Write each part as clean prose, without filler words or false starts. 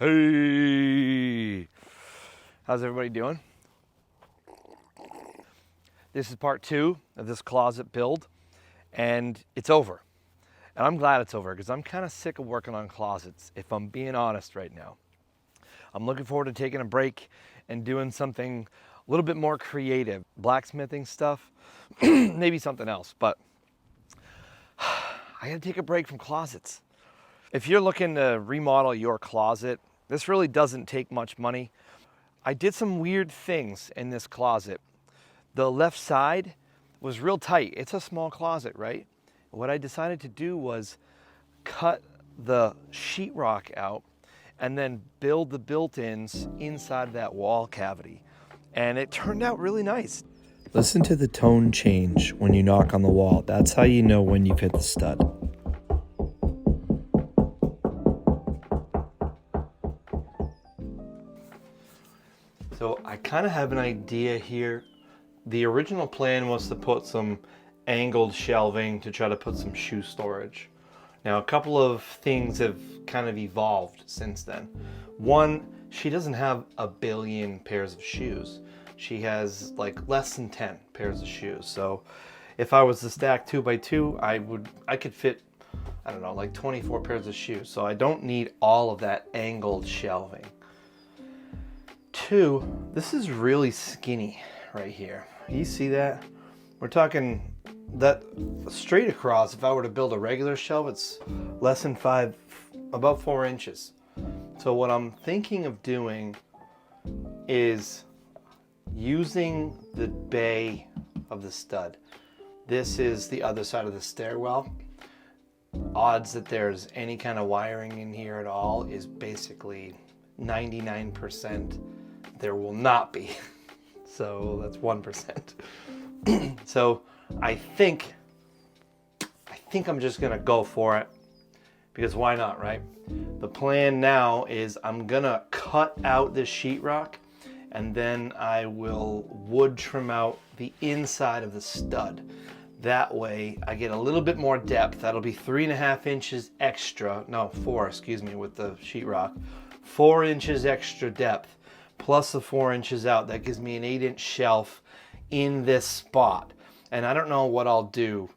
Hey! How's everybody doing? This is part 2 of this closet build, and it's over. And I'm glad it's over because I'm kind of sick of working on closets, if I'm being honest right now. I'm looking forward to taking a break and doing something a little bit more creative. Blacksmithing stuff, maybe something else, but I gotta take a break from closets. If you're looking to remodel your closet, this really doesn't take much money. I did some weird things in this closet. The left side was real tight. It's a small closet, right? What I decided to do was cut the sheetrock out and then build the built-ins inside that wall cavity. And it turned out really nice. Listen to the tone change when you knock on the wall. That's how you know when you've hit the stud. So I kind of have an idea here. The original plan was to put some angled shelving to try to put some shoe storage. Now a couple of things have kind of evolved since then. One, she doesn't have a billion pairs of shoes. She has like less than 10 pairs of shoes. So if I was to stack 2 by 2, I could fit, I don't know, like 24 pairs of shoes. So I don't need all of that angled shelving. 2, this is really skinny right here. You see that? We're talking that straight across. If I were to build a regular shelf, it's less than 5, about 4 inches. So what I'm thinking of doing is using the bay of the stud. This is the other side of the stairwell. Odds that there's any kind of wiring in here at all is basically 99%. There will not be. So that's 1%. So I think I'm just gonna go for it because why not, right? The plan now is I'm gonna cut out this sheetrock and then I will wood trim out the inside of the stud. That way I get a little bit more depth. That'll be 3.5 inches extra, no 4, excuse me, with the sheetrock. 4 inches extra depth plus the 4 inches out. That gives me an 8-inch shelf in this spot. And I don't know what I'll do.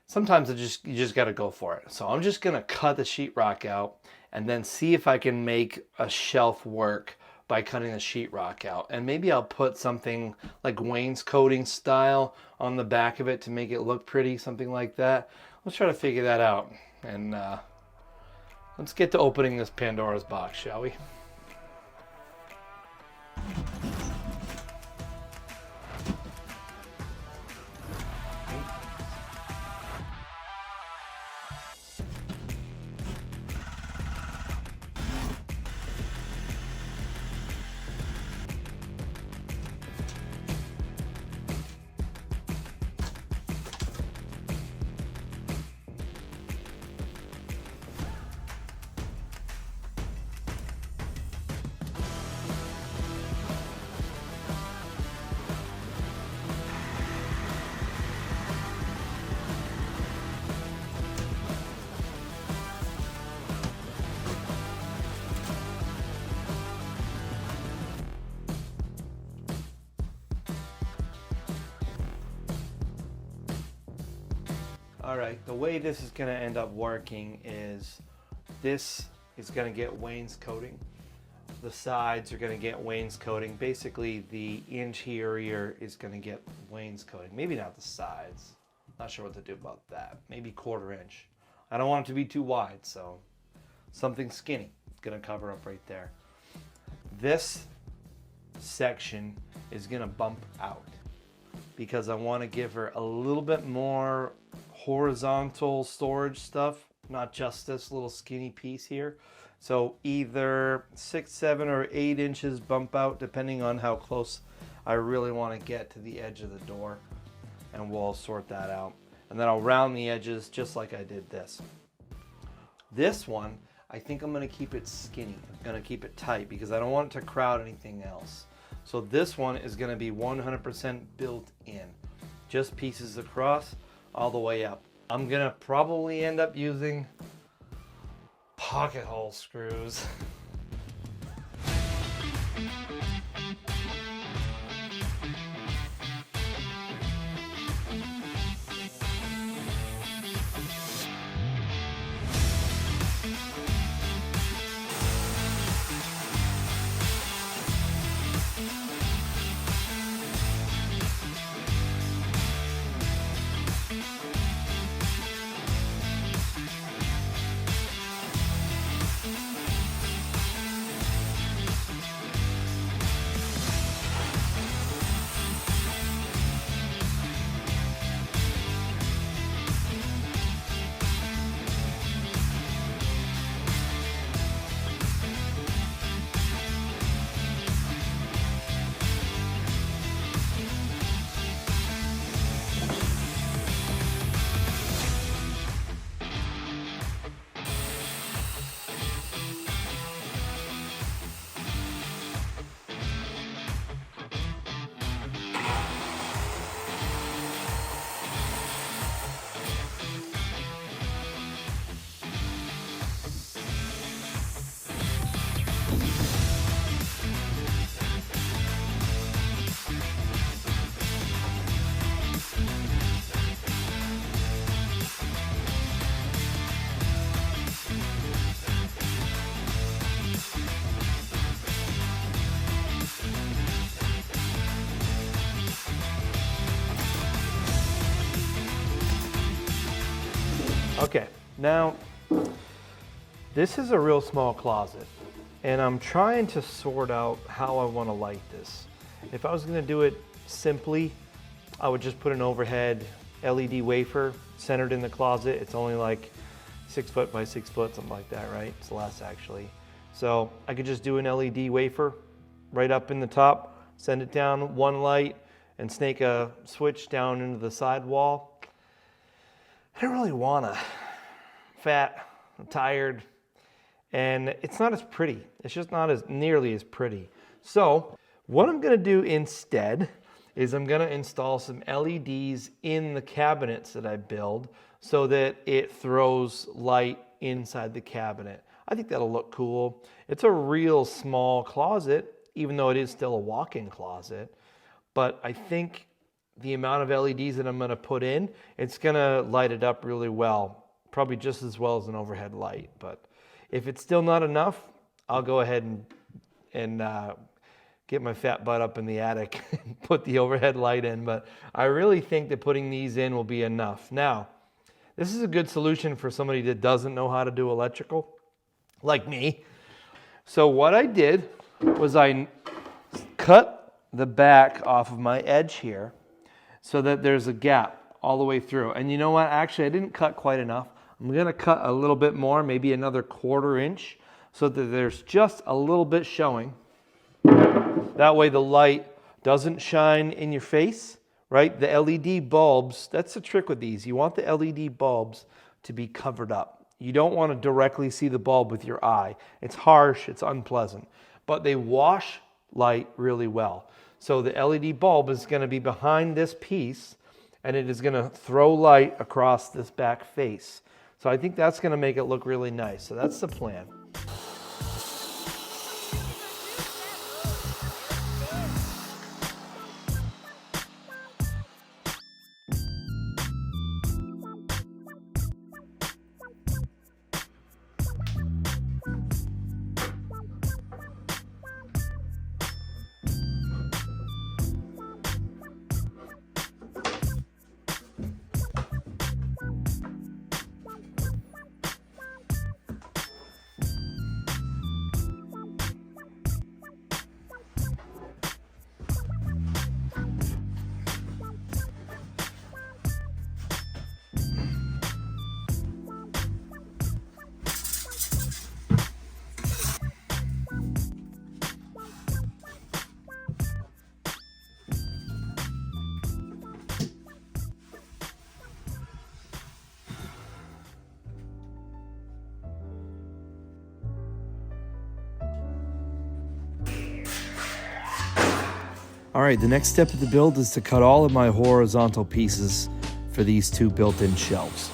Sometimes you just gotta go for it. So I'm just gonna cut the sheetrock out and then see if I can make a shelf work by cutting the sheetrock out. And maybe I'll put something like wainscoting style on the back of it to make it look pretty, something like that. Let's try to figure that out. And let's get to opening this Pandora's box, shall we? All right, the way this is gonna end up working is this is gonna get wainscoting. The sides are gonna get wainscoting. Basically, the interior is gonna get wainscoting. Maybe not the sides. Not sure what to do about that. Maybe 1/4 inch. I don't want it to be too wide, so something skinny is gonna cover up right there. This section is gonna bump out because I wanna give her a little bit more horizontal storage stuff, not just this little skinny piece here. So either 6, 7, or 8 inches bump out depending on how close I really want to get to the edge of the door, and we'll sort that out. And then I'll round the edges just like I did this. This one, I think I'm going to keep it skinny. I'm going to keep it tight because I don't want it to crowd anything else. So this one is going to be 100% built in. Just pieces across all the way up. I'm going to probably end up using pocket hole screws. Okay, now this is a real small closet, and I'm trying to sort out how I want to light this. If I was going to do it simply, I would just put an overhead LED wafer centered in the closet. It's only like 6 foot by 6 foot, something like that, right? It's less actually. So I could just do an LED wafer right up in the top, send it down one light, and snake a switch down into the side wall. I don't really wanna. Fat, I'm tired, and it's not as pretty. It's just not as nearly as pretty. So what I'm gonna do instead is I'm gonna install some LEDs in the cabinets that I build so that it throws light inside the cabinet. I think that'll look cool. It's a real small closet, even though it is still a walk-in closet, but I think the amount of LEDs that I'm going to put in, it's going to light it up really well, probably just as well as an overhead light. But if it's still not enough, I'll go ahead and get my fat butt up in the attic and put the overhead light in. But I really think that putting these in will be enough. Now, this is a good solution for somebody that doesn't know how to do electrical, like me. So what I did was I cut the back off of my edge here, so that there's a gap all the way through. And you know what? Actually, I didn't cut quite enough. I'm gonna cut a little bit more, maybe another 1/4 inch, so that there's just a little bit showing. That way the light doesn't shine in your face, right? The LED bulbs, that's the trick with these. You want the LED bulbs to be covered up. You don't want to directly see the bulb with your eye. It's harsh, it's unpleasant, but they wash light really well. So the LED bulb is going to be behind this piece, and it is going to throw light across this back face. So I think that's going to make it look really nice. So that's the plan. All right, the next step of the build is to cut all of my horizontal pieces for these two built-in shelves.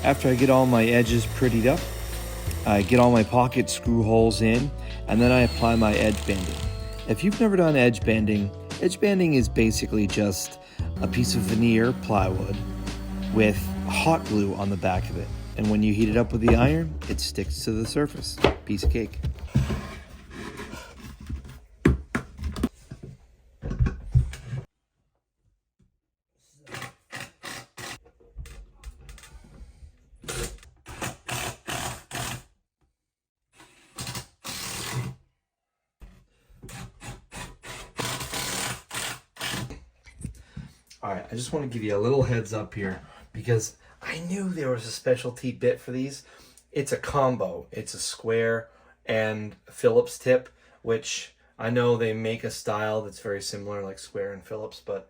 After I get all my edges prettied up, I get all my pocket screw holes in, and then I apply my edge banding. If you've never done edge banding is basically just a piece of veneer plywood with hot glue on the back of it. And when you heat it up with the iron, it sticks to the surface. Piece of cake. All right, I just want to give you a little heads up here because I knew there was a specialty bit for these. It's a combo. It's a square and Phillips tip, which I know they make a style that's very similar, like square and Phillips, but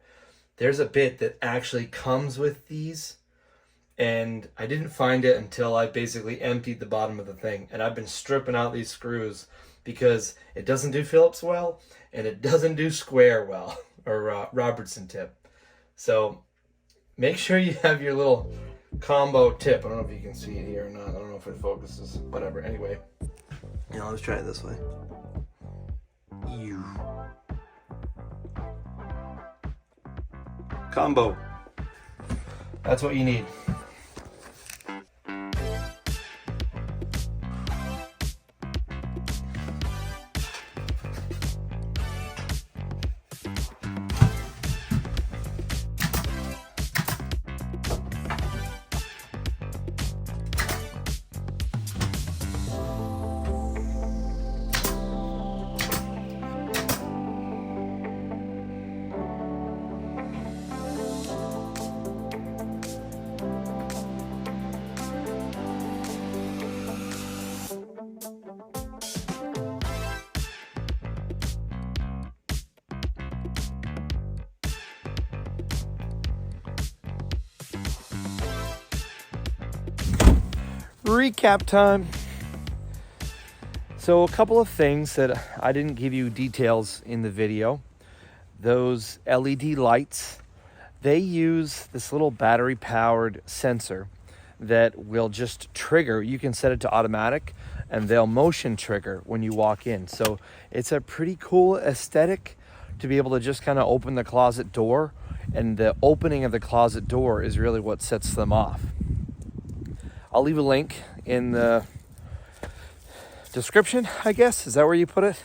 there's a bit that actually comes with these, and I didn't find it until I basically emptied the bottom of the thing, and I've been stripping out these screws because it doesn't do Phillips well, and it doesn't do square well, or Robertson tip. So make sure you have your little combo tip. I don't know if you can see it here or not. I don't know if it focuses. Whatever. Anyway, let's try it this way. Combo. That's what you need. Recap time. So a couple of things that I didn't give you details in the video. Those LED lights, they use this little battery powered sensor that will just trigger. You can set it to automatic and they'll motion trigger when you walk in. So it's a pretty cool aesthetic to be able to just kind of open the closet door, and the opening of the closet door is really what sets them off. I'll leave a link in the description, I guess. Is that where you put it?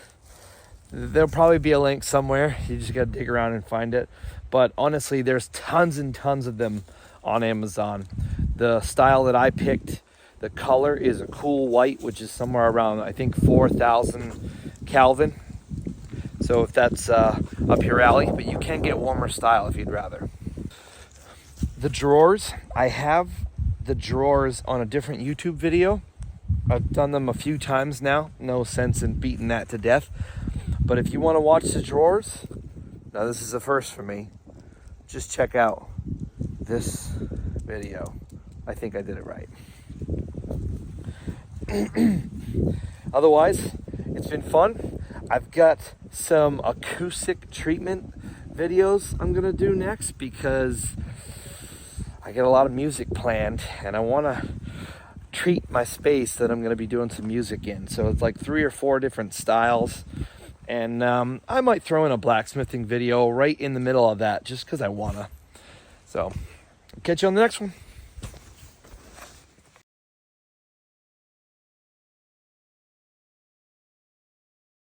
There'll probably be a link somewhere. You just got to dig around and find it. But honestly, there's tons and tons of them on Amazon. The style that I picked, the color is a cool white, which is somewhere around, I think, 4,000 Kelvin. So if that's up your alley, but you can get warmer style if you'd rather. The drawers, I have the drawers on a different YouTube video. I've done them a few times now. No sense in beating that to death. But if you want to watch the drawers, now this is a first for me, just check out this video. I think I did it right. Otherwise, it's been fun. I've got some acoustic treatment videos I'm gonna do next because I get a lot of music planned and I want to treat my space that I'm going to be doing some music in. So it's like 3 or 4 different styles. And I might throw in a blacksmithing video right in the middle of that just because I want to. So catch you on the next one.